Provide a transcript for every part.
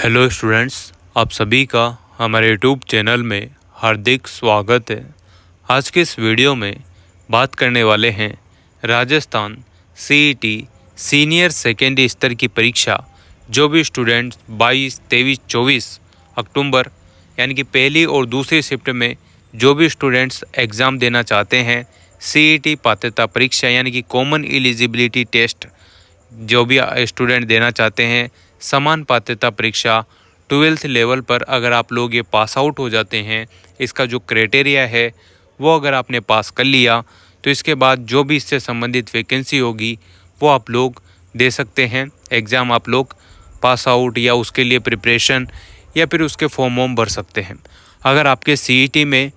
Hello students, आप सभी का हमारे यूट्यूब चैनल में हार्दिक स्वागत है। आज के इस वीडियो में बात करने वाले हैं राजस्थान सीईटी सीनियर सेकेंडरी स्तर की परीक्षा जो भी स्टूडेंट्स 22, 23, 24 अक्टूबर यानी कि पहली और दूसरी शिफ्ट में जो भी स्टूडेंट्स एग्ज़ाम देना चाहते हैं, सीईटी पात्रता परीक्षा यानी कि कॉमन एलिजिबिलिटी टेस्ट जो भी स्टूडेंट देना चाहते हैं, समान पात्रता परीक्षा 12th लेवल पर अगर आप लोग ये पास आउट हो जाते हैं, इसका जो क्राइटेरिया है वो अगर आपने पास कर लिया तो इसके बाद जो भी इससे संबंधित वैकेंसी होगी वो आप लोग दे सकते हैं। एग्ज़ाम आप लोग पास आउट या उसके लिए प्रिपरेशन या फिर उसके फॉर्म वॉर्म भर सकते हैं। अगर आपके सीईटी में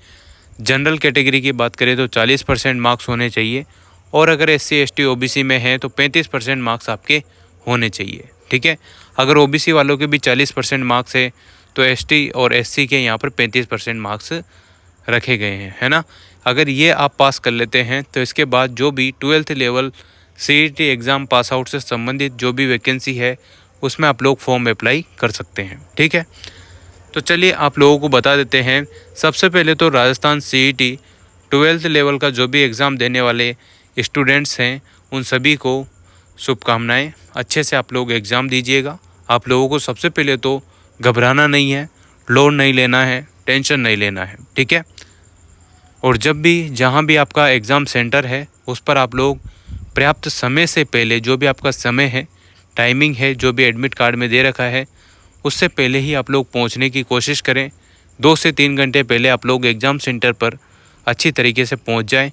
जनरल कैटेगरी की बात करें तो 40% मार्क्स होने चाहिए और अगर SC ST OBC में है तो 35% मार्क्स आपके होने चाहिए। ठीक है, अगर OBC वालों के भी 40% मार्क्स है तो ST और SC के यहाँ पर 35% मार्क्स रखे गए हैं, है ना। अगर ये आप पास कर लेते हैं तो इसके बाद जो भी 12th level CET exam pass out से संबंधित जो भी वैकेंसी है उसमें आप लोग फॉर्म अप्लाई कर सकते हैं। ठीक है, तो चलिए आप लोगों को बता देते हैं। सबसे पहले तो राजस्थान CET 12th लेवल का जो भी एग्ज़ाम देने वाले स्टूडेंट्स हैं उन सभी को शुभकामनाएं। अच्छे से आप लोग एग्ज़ाम दीजिएगा। आप लोगों को सबसे पहले तो घबराना नहीं है, लोड नहीं लेना है, टेंशन नहीं लेना है। ठीक है, और जब भी जहां भी आपका एग्ज़ाम सेंटर है उस पर आप लोग पर्याप्त समय से पहले जो भी आपका समय है, टाइमिंग है, जो भी एडमिट कार्ड में दे रखा है उससे पहले ही आप लोग पहुंचने की कोशिश करें। 2 से 3 घंटे पहले आप लोग एग्ज़ाम सेंटर पर अच्छी तरीके से पहुंच जाएं।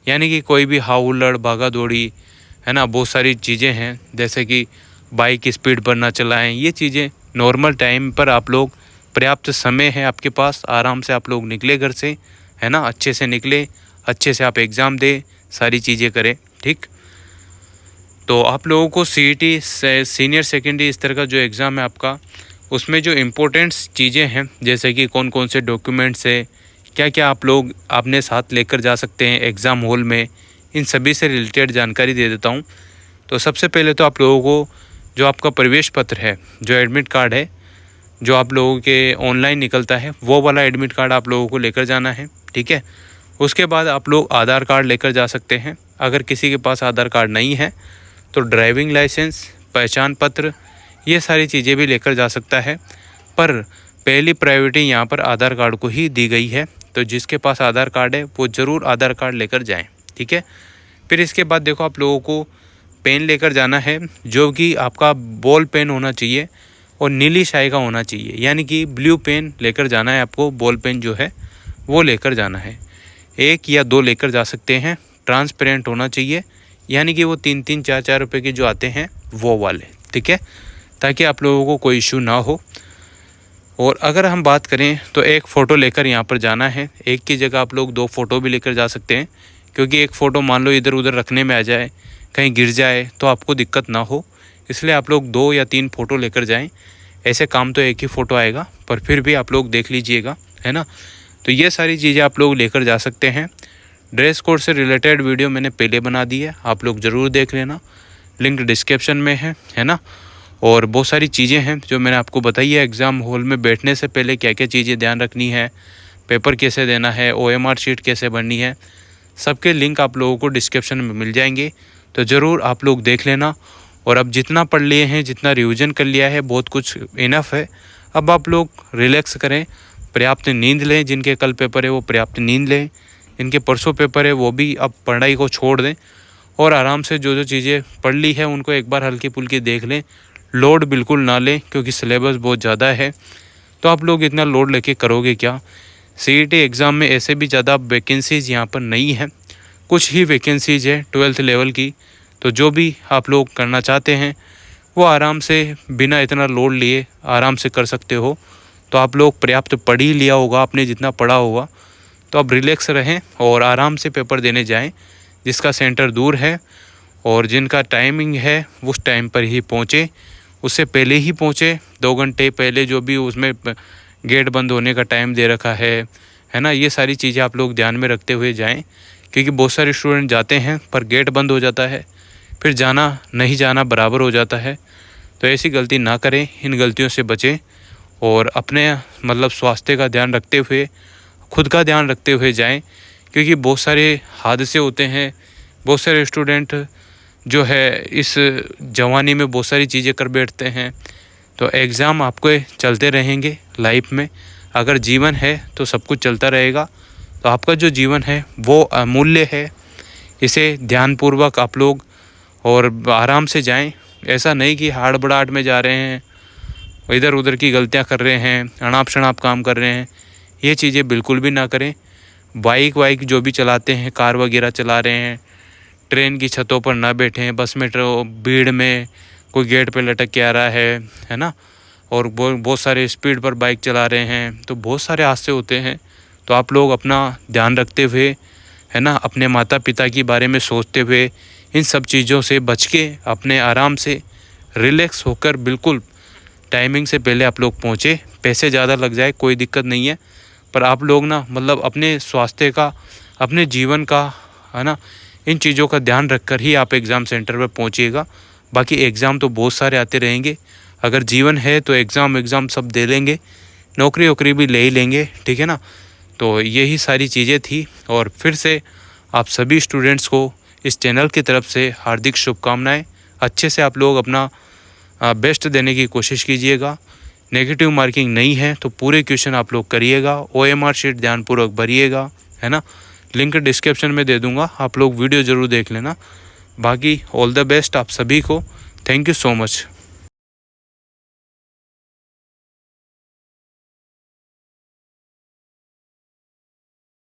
यानी कि कोई भी हाव हुल्लड़ भागा दौड़ी, है ना, बहुत सारी चीज़ें हैं जैसे कि बाइक स्पीड पर ना चलाएं, ये चीज़ें नॉर्मल टाइम पर आप लोग पर्याप्त समय है आपके पास, आराम से आप लोग निकले घर से, है ना, अच्छे से निकले, अच्छे से आप एग्ज़ाम दें, सारी चीज़ें करें। ठीक, तो आप लोगों को CET से सीनियर सेकेंडरी स्तर का जो एग्ज़ाम है आपका, उसमें जो इम्पोर्टेंट्स चीज़ें हैं जैसे कि कौन कौन से डॉक्यूमेंट्स है, क्या क्या आप लोग अपने साथ लेकर जा सकते हैं एग्ज़ाम हॉल में, इन सभी से रिलेटेड जानकारी दे देता हूं। तो सबसे पहले तो आप लोगों को जो आपका प्रवेश पत्र है, जो एडमिट कार्ड है, जो आप लोगों के ऑनलाइन निकलता है वो वाला एडमिट कार्ड आप लोगों को लेकर जाना है। ठीक है, उसके बाद आप लोग आधार कार्ड लेकर जा सकते हैं। अगर किसी के पास आधार कार्ड नहीं है तो ड्राइविंग लाइसेंस, पहचान पत्र, ये सारी चीज़ें भी लेकर जा सकता है। पर पहली प्रायोरिटी यहाँ पर आधार कार्ड को ही दी गई है, तो जिसके पास आधार कार्ड है वो ज़रूर आधार कार्ड लेकर जाएं। ठीक है, फिर इसके बाद देखो आप लोगों को पेन लेकर जाना है जो कि आपका बॉल पेन होना चाहिए और नीली स्याही का होना चाहिए, यानी कि ब्लू पेन लेकर जाना है आपको। बॉल पेन जो है वो लेकर जाना है, 1 या 2 लेकर जा सकते हैं। ट्रांसपेरेंट होना चाहिए, यानी कि वो 3-3, 4-4 रुपये के जो आते हैं वो वाले। ठीक है, ताकि आप लोगों को कोई इशू ना हो। और अगर हम बात करें तो एक फ़ोटो लेकर यहाँ पर जाना है। एक की जगह आप लोग 2 फ़ोटो भी लेकर जा सकते हैं, क्योंकि एक फ़ोटो मान लो इधर उधर रखने में आ जाए, कहीं गिर जाए तो आपको दिक्कत ना हो, इसलिए आप लोग 2 या 3 फ़ोटो लेकर जाएं। ऐसे काम तो एक ही फ़ोटो आएगा, पर फिर भी आप लोग देख लीजिएगा, है ना। तो ये सारी चीज़ें आप लोग लेकर जा सकते हैं। ड्रेस कोड से रिलेटेड वीडियो मैंने पहले बना दी है, आप लोग ज़रूर देख लेना, लिंक डिस्क्रिप्शन में है ना। और बहुत सारी चीज़ें हैं जो मैंने आपको बताई है। एग्ज़ाम हॉल में बैठने से पहले क्या क्या चीज़ें ध्यान रखनी है, पेपर कैसे देना है, OMR शीट कैसे भरनी है, सबके लिंक आप लोगों को डिस्क्रिप्शन में मिल जाएंगे, तो ज़रूर आप लोग देख लेना। और अब जितना पढ़ लिए हैं, जितना रिवीजन कर लिया है, बहुत कुछ इनफ है। अब आप लोग रिलैक्स करें, पर्याप्त नींद लें। जिनके कल पेपर है वो पर्याप्त नींद लें, इनके परसों पेपर है वो भी अब पढ़ाई को छोड़ दें और आराम से जो जो चीज़ें पढ़ ली है उनको एक बार हल्की फुल्की देख लें। लोड बिल्कुल ना लें, क्योंकि सिलेबस बहुत ज़्यादा है, तो आप लोग इतना लोड लेके करोगे क्या। CET एग्ज़ाम में ऐसे भी ज़्यादा वैकेंसीज़ यहाँ पर नहीं है, कुछ ही वैकेंसीज़ है 12th लेवल की। तो जो भी आप लोग करना चाहते हैं वो आराम से बिना इतना लोड लिए आराम से कर सकते हो। तो आप लोग पर्याप्त पढ़ ही लिया होगा, आपने जितना पढ़ा होगा, तो अब रिलैक्स रहें और आराम से पेपर देने जाएं। जिसका सेंटर दूर है और जिनका टाइमिंग है उस टाइम पर ही पहुँचे, उससे पहले ही पहुँचे, 2 घंटे पहले जो भी उसमें गेट बंद होने का टाइम दे रखा है ना। ये सारी चीज़ें आप लोग ध्यान में रखते हुए जाएं, क्योंकि बहुत सारे स्टूडेंट जाते हैं पर गेट बंद हो जाता है, फिर जाना नहीं जाना बराबर हो जाता है। तो ऐसी गलती ना करें, इन गलतियों से बचें और अपने मतलब स्वास्थ्य का ध्यान रखते हुए, खुद का ध्यान रखते हुए जाएं, क्योंकि बहुत सारे हादसे होते हैं। बहुत सारे स्टूडेंट जो है इस जवानी में बहुत सारी चीज़ें कर बैठते हैं। तो एग्ज़ाम आपके चलते रहेंगे लाइफ में। अगर जीवन है तो सब कुछ चलता रहेगा। तो आपका जो जीवन है वो अमूल्य है, इसे ध्यानपूर्वक आप लोग और आराम से जाएं। ऐसा नहीं कि हड़बड़ाहट में जा रहे हैं, इधर उधर की गलतियां कर रहे हैं, अनाप शनाप काम कर रहे हैं। ये चीज़ें बिल्कुल भी ना करें। बाइक वाइक जो भी चलाते हैं, कार वगैरह चला रहे हैं, ट्रेन की छतों पर ना बैठें, बस में भीड़ में कोई गेट पे लटक के आ रहा है ना, और बहुत सारे स्पीड पर बाइक चला रहे हैं, तो बहुत सारे हादसे होते हैं। तो आप लोग अपना ध्यान रखते हुए, है ना, अपने माता पिता के बारे में सोचते हुए, इन सब चीज़ों से बच के अपने आराम से रिलैक्स होकर बिल्कुल टाइमिंग से पहले आप लोग पहुँचे। पैसे ज़्यादा लग जाए कोई दिक्कत नहीं है, पर आप लोग ना मतलब अपने स्वास्थ्य का, अपने जीवन का, है ना, इन चीज़ों का ध्यान रखकर ही आप एग्ज़ाम सेंटर पर पहुँचिएगा। बाकी एग्ज़ाम तो बहुत सारे आते रहेंगे। अगर जीवन है तो एग्ज़ाम सब दे लेंगे, नौकरी वोकरी भी ले ही लेंगे, ठीक है ना। तो यही सारी चीज़ें थी। और फिर से आप सभी स्टूडेंट्स को इस चैनल की तरफ से हार्दिक शुभकामनाएं। अच्छे से आप लोग अपना बेस्ट देने की कोशिश कीजिएगा। नेगेटिव मार्किंग नहीं है तो पूरे क्वेश्चन आप लोग करिएगा। OMR शीट ध्यानपूर्वक भरिएगा, है ना। लिंक डिस्क्रिप्शन में दे दूंगा, आप लोग वीडियो ज़रूर देख लेना। बाकी ऑल द बेस्ट आप सभी को। Thank you so much.